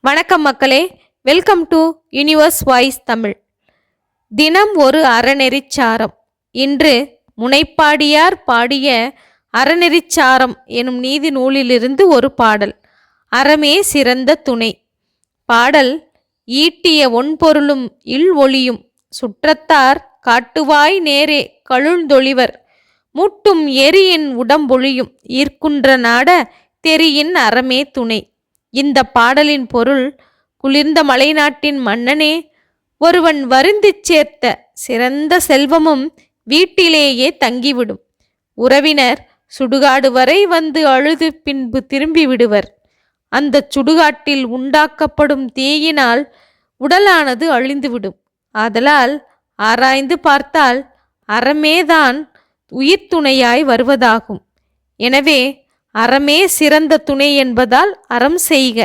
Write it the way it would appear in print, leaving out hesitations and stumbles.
வணக்கம் மக்களே, welcome to universe voice Tamil. தினம் ஒரு அறநெறிச்சாரம். இன்று முனைப்பாடியார் பாடிய அறநெறிச்சாரம் எனும் நீதி நூலிலிருந்து ஒரு பாடல். அறமே சிறந்த துணை. பாடல்: ஈட்டிய ஒன்பொருளும் இல் ஒளியும் சுற்றத்தார் காட்டுவாய் நேரே கழுழ்ந்தொழிவர் மூட்டும் எரியின் உடம்பொழியும் ஈர்க்குன்ற நாட தெரியின் அறமே துணை. இந்த பாடலின் பொருள்: குளிர்ந்த மலைநாட்டின் மன்னனே, ஒருவன் வருந்திச் சேர்த்த சிறந்த செல்வமும் வீட்டிலேயே தங்கிவிடும். உறவினர் சுடுகாடு வரை வந்து அழுது பின்பு திரும்பி விடுவர். அந்த சுடுகாட்டில் உண்டாக்கப்படும் தீயினால் உடலானது அழிந்துவிடும். ஆதலால் ஆராய்ந்து பார்த்தால் அறமேதான் உயிர் துணையாய் வருவதாகும். எனவே அறமே சிறந்த துணை என்பதால் அறம் செய்க.